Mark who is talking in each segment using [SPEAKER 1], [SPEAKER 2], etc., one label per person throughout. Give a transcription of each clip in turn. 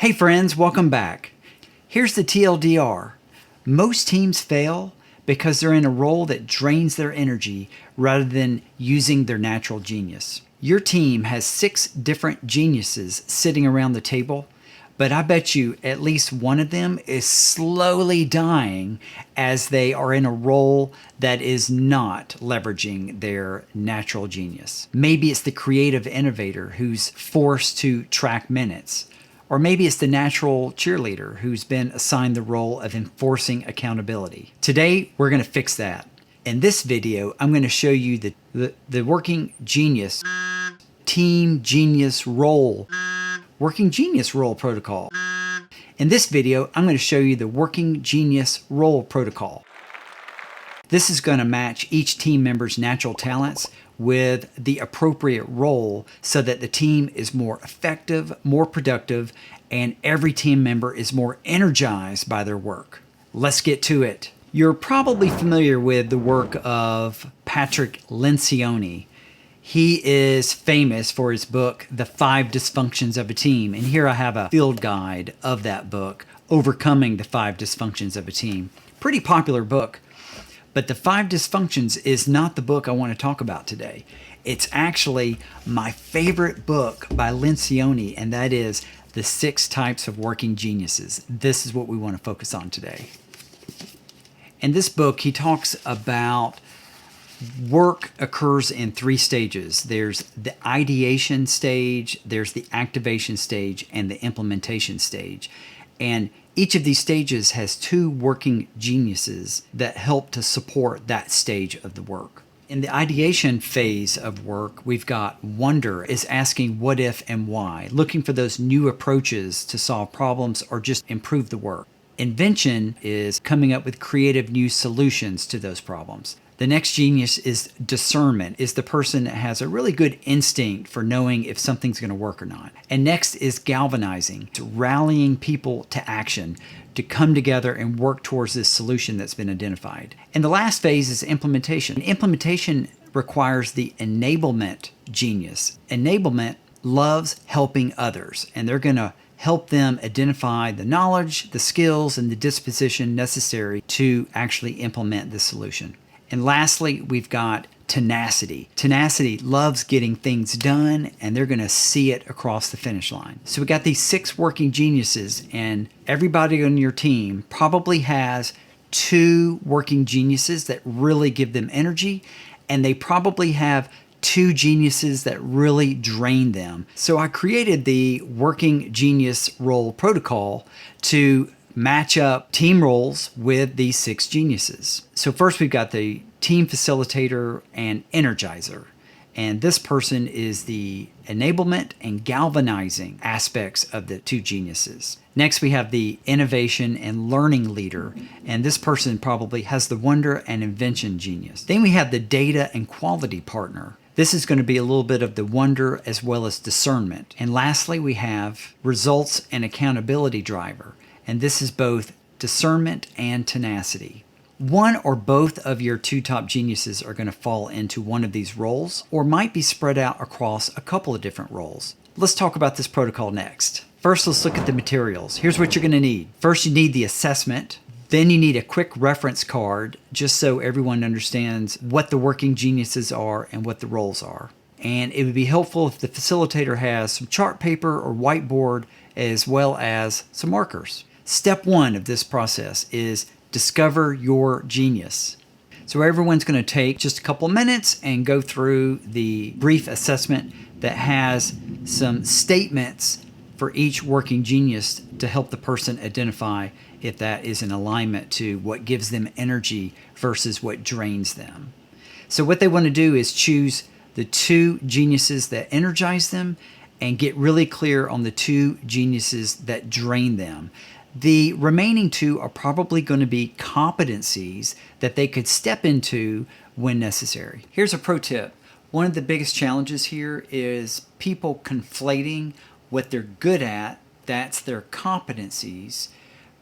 [SPEAKER 1] Hey friends, welcome back. Here's the TLDR. Most teams fail because they're in a role that drains their energy rather than using their natural genius. Your team has 6 different geniuses sitting around the table, but I bet you at least one of them is slowly dying as they are in a role that is not leveraging their natural genius. Maybe it's the creative innovator who's forced to track minutes. Or maybe it's the natural cheerleader who's been assigned the role of enforcing accountability. Today, we're going to fix that. In this video, I'm going to show you the working genius, team genius role, working genius role protocol. In this video, I'm going to show you the working genius role protocol. This is going to match each team member's natural talents with the appropriate role so that the team is more effective, more productive, and every team member is more energized by their work. Let's get to it. You're probably familiar with the work of Patrick Lencioni. He is famous for his book, The 5 Dysfunctions of a Team. And here I have a field guide of that book, Overcoming the 5 Dysfunctions of a Team. Pretty popular book. But The 5 Dysfunctions is not the book I want to talk about today. It's actually my favorite book by Lencioni, and that is The 6 Types of Working Geniuses. This is what we want to focus on today. In this book, he talks about work occurs in 3 stages. There's the ideation stage, there's the activation stage, and the implementation stage. And each of these stages has 2 working geniuses that help to support that stage of the work. In the ideation phase of work, we've got wonder is asking what if and why, looking for those new approaches to solve problems or just improve the work. Invention is coming up with creative new solutions to those problems. The next genius is discernment, is the person that has a really good instinct for knowing if something's going to work or not. And next is galvanizing, it's rallying people to action, to come together and work towards this solution that's been identified. And the last phase is implementation. Implementation requires the enablement genius. Enablement loves helping others, and they're going to help them identify the knowledge, the skills, and the disposition necessary to actually implement this solution. And lastly, we've got tenacity. Tenacity loves getting things done, and they're going to see it across the finish line. So we got these 6 working geniuses, and everybody on your team probably has 2 working geniuses that really give them energy, and they probably have 2 geniuses that really drain them. So I created the working genius role protocol to match up team roles with these 6 geniuses. So first we've got the team facilitator and energizer. And this person is the enablement and galvanizing aspects of the 2 geniuses. Next we have the innovation and learning leader. And this person probably has the wonder and invention genius. Then we have the data and quality partner. This is going to be a little bit of the wonder as well as discernment. And lastly, we have results and accountability driver. And this is both discernment and tenacity. One or both of your 2 top geniuses are going to fall into one of these roles or might be spread out across a couple of different roles. Let's talk about this protocol next. First, let's look at the materials. Here's what you're going to need. First, you need the assessment. Then you need a quick reference card just so everyone understands what the working geniuses are and what the roles are. And it would be helpful if the facilitator has some chart paper or whiteboard as well as some markers. Step 1 of this process is discover your genius. So everyone's going to take just a couple of minutes and go through the brief assessment that has some statements for each working genius to help the person identify if that is in alignment to what gives them energy versus what drains them. So what they want to do is choose the 2 geniuses that energize them and get really clear on the 2 geniuses that drain them. The remaining 2 are probably going to be competencies that they could step into when necessary. Here's a pro tip. One of the biggest challenges here is people conflating what they're good at, that's their competencies,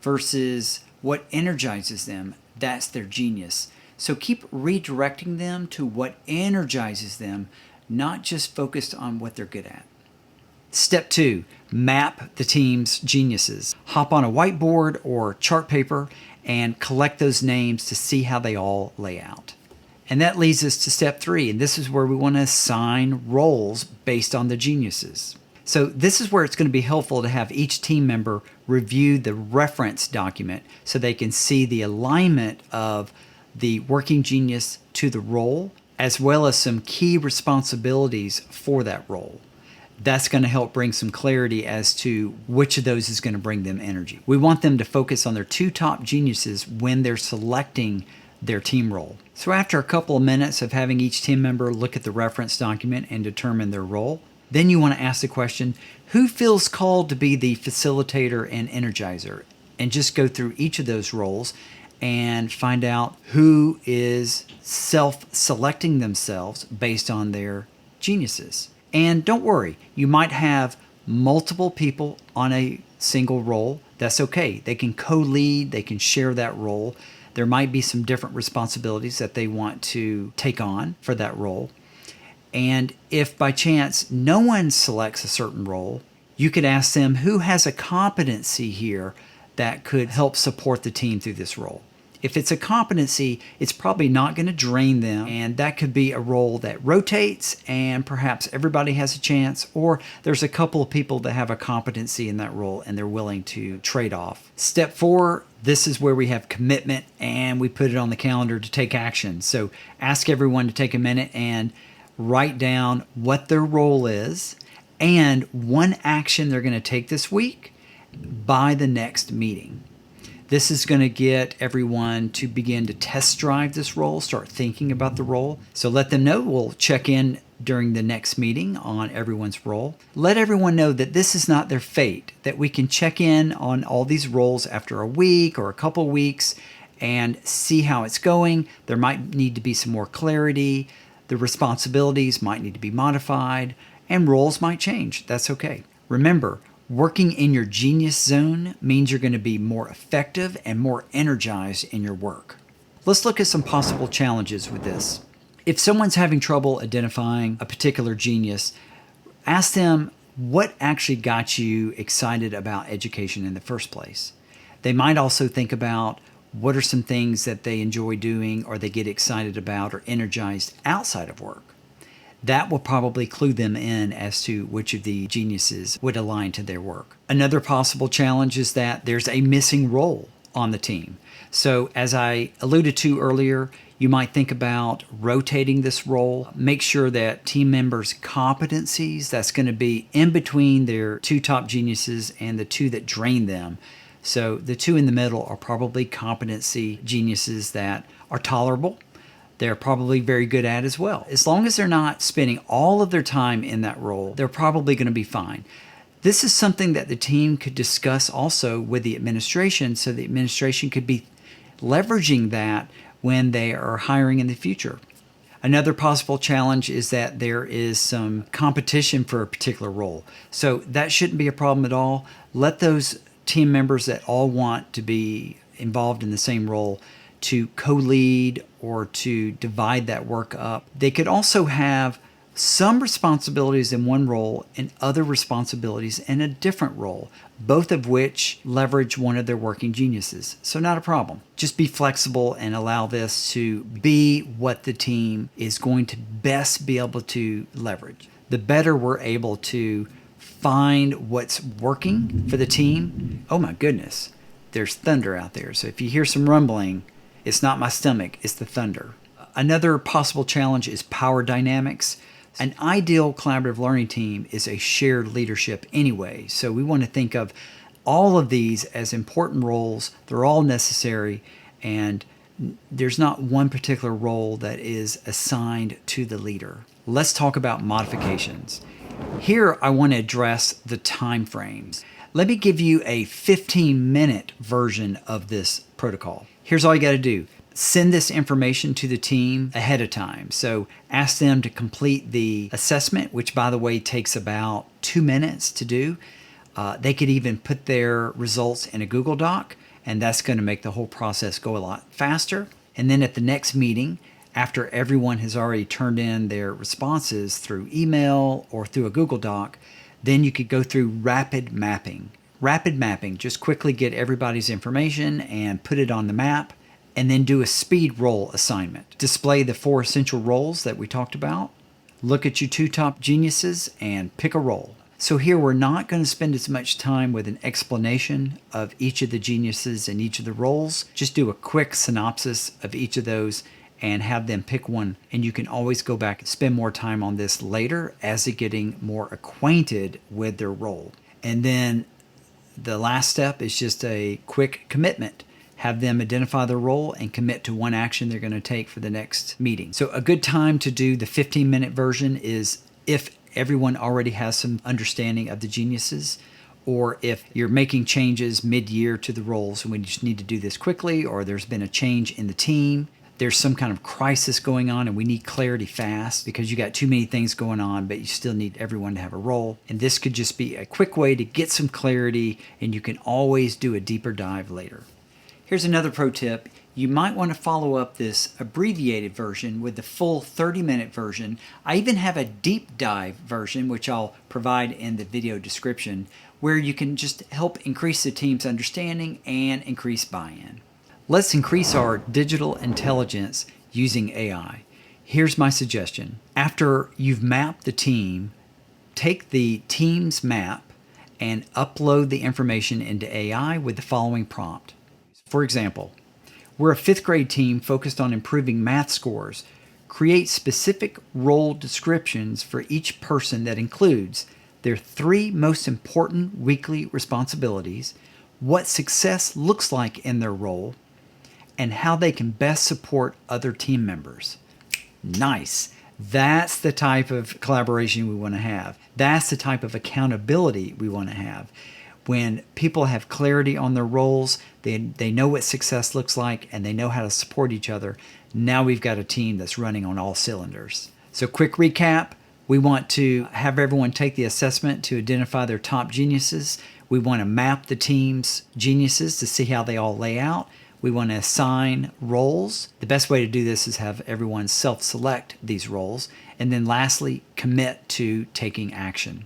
[SPEAKER 1] versus what energizes them, that's their genius. So keep redirecting them to what energizes them, not just focused on what they're good at. Step 2, map the team's geniuses. Hop on a whiteboard or chart paper and collect those names to see how they all lay out. And that leads us to step 3, and this is where we want to assign roles based on the geniuses. So this is where it's going to be helpful to have each team member review the reference document so they can see the alignment of the working genius to the role, as well as some key responsibilities for that role. That's going to help bring some clarity as to which of those is going to bring them energy. We want them to focus on their 2 top geniuses when they're selecting their team role. So after a couple of minutes of having each team member look at the reference document and determine their role, then you want to ask the question, who feels called to be the facilitator and energizer? And just go through each of those roles and find out who is self-selecting themselves based on their geniuses. And don't worry, you might have multiple people on a single role. That's okay. They can co-lead, they can share that role. There might be some different responsibilities that they want to take on for that role. And if by chance no one selects a certain role, you could ask them who has a competency here that could help support the team through this role. If it's a competency, it's probably not going to drain them, and that could be a role that rotates and perhaps everybody has a chance, or there's a couple of people that have a competency in that role and they're willing to trade off. Step 4, this is where we have commitment and we put it on the calendar to take action. So ask everyone to take a minute and write down what their role is and one action they're going to take this week by the next meeting. This is going to get everyone to begin to test drive this role, start thinking about the role. So let them know. We'll check in during the next meeting on everyone's role. Let everyone know that this is not their fate, that we can check in on all these roles after a week or a couple weeks and see how it's going. There might need to be some more clarity. The responsibilities might need to be modified and roles might change. That's okay. Remember, working in your genius zone means you're going to be more effective and more energized in your work. Let's look at some possible challenges with this. If someone's having trouble identifying a particular genius, ask them what actually got you excited about education in the first place. They might also think about what are some things that they enjoy doing or they get excited about or energized outside of work. That will probably clue them in as to which of the geniuses would align to their work. Another possible challenge is that there's a missing role on the team. So as I alluded to earlier, you might think about rotating this role. Make sure that team members' competencies, that's going to be in between their 2 top geniuses and the 2 that drain them. So the 2 in the middle are probably competency geniuses that are tolerable. They're probably very good at as well. As long as they're not spending all of their time in that role, they're probably going to be fine. This is something that the team could discuss also with the administration, so the administration could be leveraging that when they are hiring in the future. Another possible challenge is that there is some competition for a particular role. So that shouldn't be a problem at all. Let those team members that all want to be involved in the same role to co-lead or to divide that work up. They could also have some responsibilities in one role and other responsibilities in a different role, both of which leverage one of their working geniuses. So not a problem. Just be flexible and allow this to be what the team is going to best be able to leverage. The better we're able to find what's working for the team. Oh my goodness, there's thunder out there. So if you hear some rumbling, it's not my stomach, it's the thunder. Another possible challenge is power dynamics. An ideal collaborative learning team is a shared leadership anyway. So we want to think of all of these as important roles. They're all necessary, and there's not one particular role that is assigned to the leader. Let's talk about modifications. Here I want to address the time frames. Let me give you a 15-minute version of this protocol. Here's all you got to do. Send this information to the team ahead of time. So ask them to complete the assessment, which by the way takes about 2 minutes to do. They could even put their results in a Google Doc, and that's going to make the whole process go a lot faster. And then at the next meeting, after everyone has already turned in their responses through email or through a Google Doc, Then you could go through rapid mapping. Rapid mapping, just quickly get everybody's information and put it on the map, and then do a speed role assignment. Display the 4 essential roles that we talked about. Look at your 2 top geniuses and pick a role. So here we're not going to spend as much time with an explanation of each of the geniuses and each of the roles. Just do a quick synopsis of each of those and have them pick one. And you can always go back and spend more time on this later as they're getting more acquainted with their role. And then the last step is just a quick commitment. Have them identify their role and commit to one action they're going to take for the next meeting. So a good time to do the 15-minute version is if everyone already has some understanding of the geniuses, or if you're making changes mid-year to the roles and we just need to do this quickly, or there's been a change in the team, there's some kind of crisis going on and we need clarity fast because you got too many things going on, but you still need everyone to have a role. And this could just be a quick way to get some clarity, and you can always do a deeper dive later. Here's another pro tip. You might want to follow up this abbreviated version with the full 30-minute version. I even have a deep dive version, which I'll provide in the video description, where you can just help increase the team's understanding and increase buy-in. Let's increase our digital intelligence using AI. Here's my suggestion. After you've mapped the team, take the team's map and upload the information into AI with the following prompt. For example, we're a 5th grade team focused on improving math scores. Create specific role descriptions for each person that includes their 3 most important weekly responsibilities, what success looks like in their role, and how they can best support other team members. Nice. That's the type of collaboration we want to have. That's the type of accountability we want to have. When people have clarity on their roles, they know what success looks like, and they know how to support each other. Now we've got a team that's running on all cylinders. So quick recap, we want to have everyone take the assessment to identify their top geniuses. We want to map the team's geniuses to see how they all lay out. We want to assign roles. The best way to do this is have everyone self-select these roles. And then lastly, commit to taking action.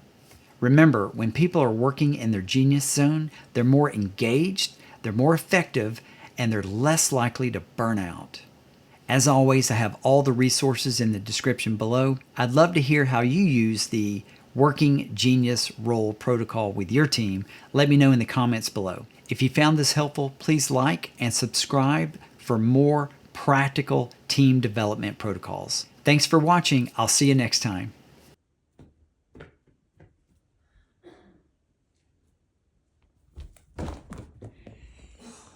[SPEAKER 1] Remember, when people are working in their genius zone, they're more engaged, they're more effective, and they're less likely to burn out. As always, I have all the resources in the description below. I'd love to hear how you use the Working Genius Role Protocol with your team. Let me know in the comments below. If you found this helpful, please like and subscribe for more practical team development protocols. Thanks for watching. I'll see you next time.